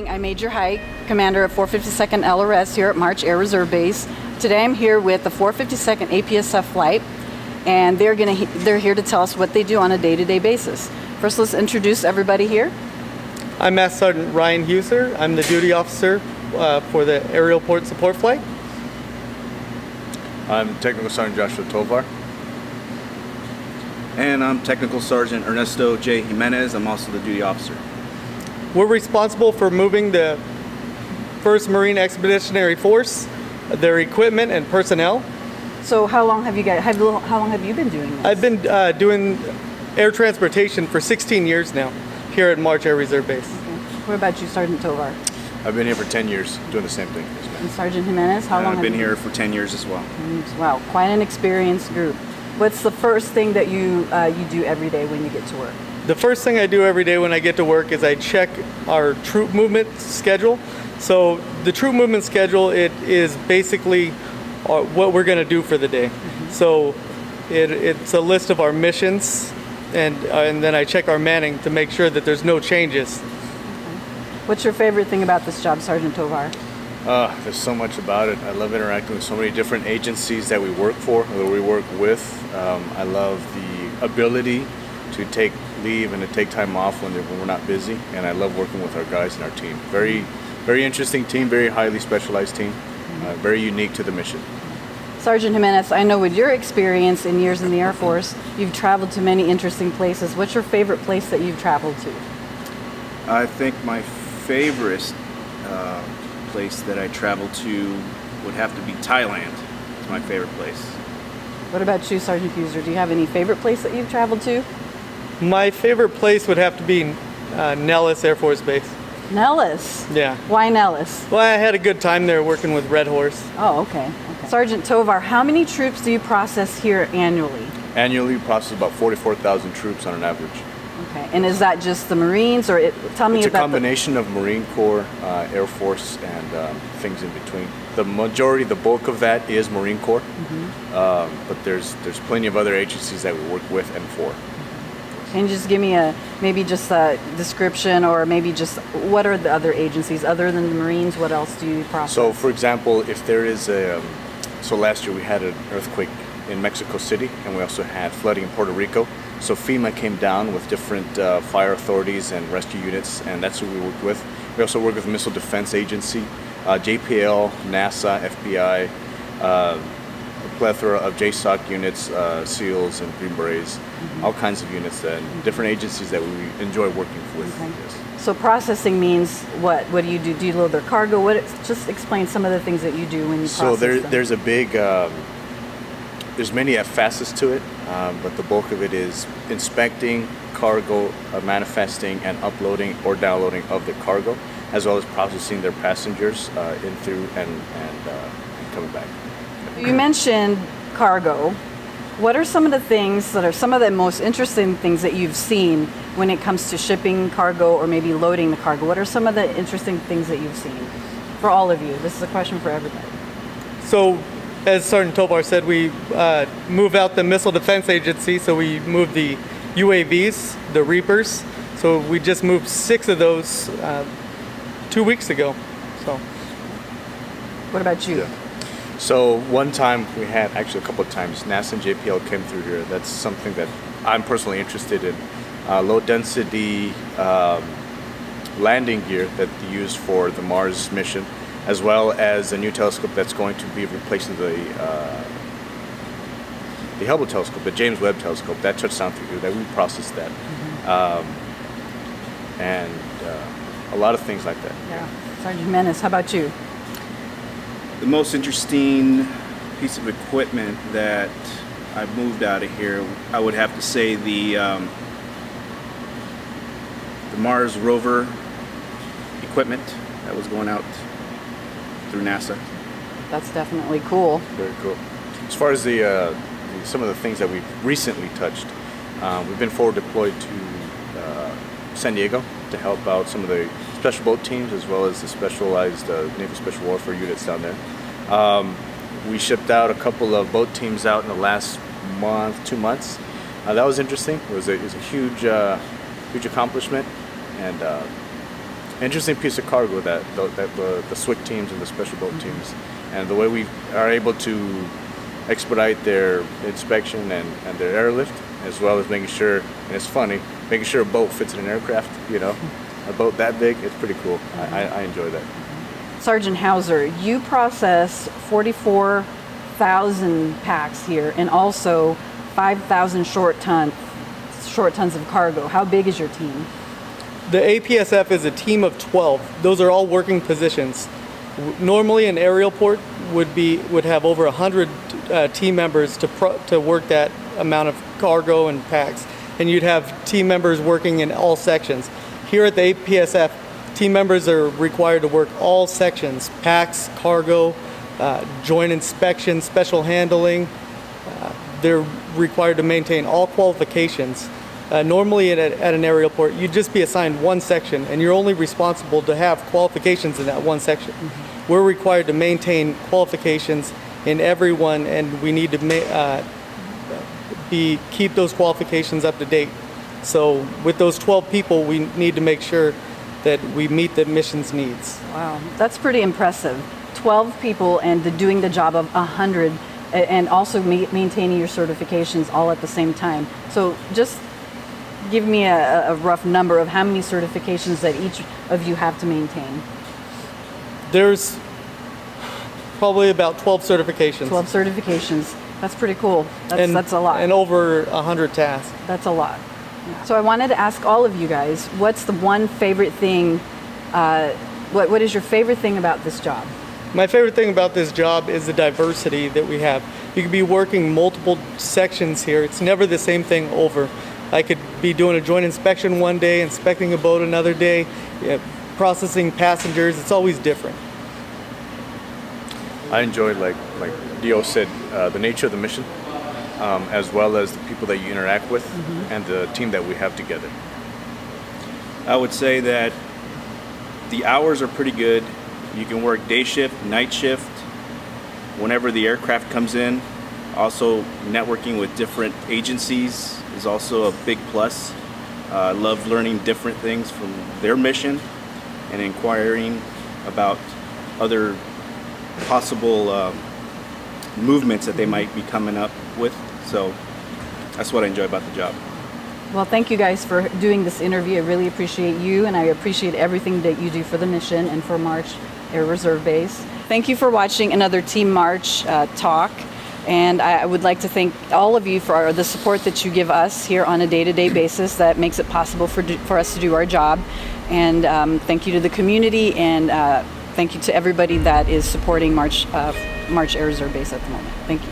morning. I'm Major Hike, commander of 452nd LRS here at March Air Reserve Base. Today I'm here with the 452nd APSF flight, and they're here to tell us what they do on a day-to-day basis. First, let's introduce everybody here. I'm Master Sergeant Ryan Huser. I'm the duty officer for the aerial port support flight. I'm Technical Sergeant Joshua Tovar. And I'm Technical Sergeant Ernesto J. Jimenez. I'm also the duty officer. We're responsible for moving the 1st Marine Expeditionary Force, their equipment and personnel. So how long have you been doing this? I've been doing air transportation for 16 years now here at March Air Reserve Base. Okay. What about you, Sergeant Tovar? I've been here for 10 years doing the same thing. And Sergeant Jimenez, how long I've have been you here for 10 years as well. Wow, quite an experienced group. What's the first thing that you do every day when you get to work? The first thing I do every day when I get to work is I check our troop movement schedule. So the troop movement schedule, it is basically what we're going to do for the day. Mm-hmm. So it's a list of our missions, and then I check our manning to make sure that there's no changes. Okay. What's your favorite thing about this job, Sergeant Tovar? There's so much about it. I love interacting with so many different agencies that we work for, that we work with. I love the ability to take leave and to take time off when we're not busy, and I love working with our guys and our team. Very interesting team, very highly specialized team, very unique to the mission. Sergeant Jimenez, I know with your experience and years in the Air Force, you've traveled to many interesting places. What's your favorite place that you've traveled to? I think my favorite place that I traveled to would have to be Thailand. It's my favorite place. What about you, Sergeant Huser? Do you have any favorite place that you've traveled to? My favorite place would have to be Nellis Air Force Base. Nellis? Yeah. Why Nellis? Well, I had a good time there working with Red Horse. Oh, okay. Sergeant Tovar, how many troops do you process here annually? Annually, we process about 44,000 troops on an average. Okay, and is that just the Marines, or tell me It's a about combination of Marine Corps, Air Force, and things in between. The majority, the bulk of that is Marine Corps, but there's plenty of other agencies that we work with and for. Can you just give me maybe just a description, or maybe just what are the other agencies other than the Marines? What else do you process? So, for example, if there is so last year we had an earthquake in Mexico City, and we also had flooding in Puerto Rico. So FEMA came down with different fire authorities and rescue units, and that's who we worked with. We also work with the Missile Defense Agency, JPL, NASA, FBI, a plethora of JSOC units, SEALs and Green Berets, all kinds of units and different agencies that we enjoy working with. Okay. Yes. So processing means what? What do you do? Do you load their cargo? Just explain some of the things that you do when you process them. There's a big, there's many facets to it, but the bulk of it is inspecting cargo, manifesting and uploading or downloading of the cargo, as well as processing their passengers in through and coming back. You mentioned cargo. What are some of the things that are some of the most interesting things that you've seen when it comes to shipping cargo or maybe loading the cargo? What are some of the interesting things that you've seen for all of you? This is a question for everybody. So, as Sergeant Tovar said, we move out the Missile Defense Agency, so we move the UAVs, the Reapers. So we just moved 6 of those 2 weeks ago. So, what about you? Yeah. So one time we had, actually a couple of times, NASA and JPL came through here. That's something that I'm personally interested in. Low density landing gear that they use for the Mars mission, as well as a new telescope that's going to be replacing the Hubble telescope, the James Webb telescope. That touched down through here. That we processed that, and a lot of things like that. Yeah, Sergeant Jimenez, how about you? The most interesting piece of equipment that I moved out of here, I would have to say the Mars rover equipment that was going out through NASA. That's definitely cool. Very cool. As far as some of the things that we've recently touched, we've been forward deployed to San Diego to help out some of the special boat teams, as well as the specialized Naval Special Warfare units down there. We shipped out a couple of boat teams out in the last month, 2 months. That was interesting. It was a huge accomplishment, and interesting piece of cargo that the SWIC teams and the special boat teams, and the way we are able to expedite their inspection and their airlift, as well as making sure, and it's funny, making sure a boat fits in an aircraft, you know, a boat that big, it's pretty cool. I enjoy that. Sergeant Hauser, you process 44,000 packs here and also 5,000 short tons of cargo. How big is your team? The APSF is a team of 12. Those are all working positions. Normally, an aerial port would have over 100 team members to work that amount of cargo and packs, and you'd have team members working in all sections. Here at the APSF, team members are required to work all sections: packs, cargo, joint inspection, special handling. They're required to maintain all qualifications. Normally at an aerial port, you'd just be assigned one section, and you're only responsible to have qualifications in that one section. We're required to maintain qualifications in every one, and we need to keep those qualifications up to date. So with those 12 people, we need to make sure that we meet the mission's needs. Wow, that's pretty impressive. 12 people and doing the job of 100, and also maintaining your certifications all at the same time. So just give me a rough number of how many certifications that each of you have to maintain. There's probably about 12 certifications. 12 certifications. That's pretty cool. That's a lot. And over 100 tasks. That's a lot. So I wanted to ask all of you guys, what's the one favorite thing, what is your favorite thing about this job? My favorite thing about this job is the diversity that we have. You could be working multiple sections here. It's never the same thing over. I could be doing a joint inspection one day, inspecting a boat another day, processing passengers. It's always different. I enjoy, like Dio said, the nature of the mission, as well as the people that you interact with and the team that we have together. I would say that the hours are pretty good. You can work day shift, night shift, whenever the aircraft comes in. Also, networking with different agencies is also a big plus. I love learning different things from their mission and inquiring about other possible movements that they might be coming up with. So that's what I enjoy about the job. Well, thank you guys for doing this interview. I really appreciate you, and I appreciate everything that you do for the mission and for March Air Reserve Base. Thank you for watching another Team March talk. And I would like to thank all of you for the support that you give us here on a day-to-day basis that makes it possible for us to do our job. And thank you to the community, and thank you to everybody that is supporting March Air Reserve Base at the moment. Thank you.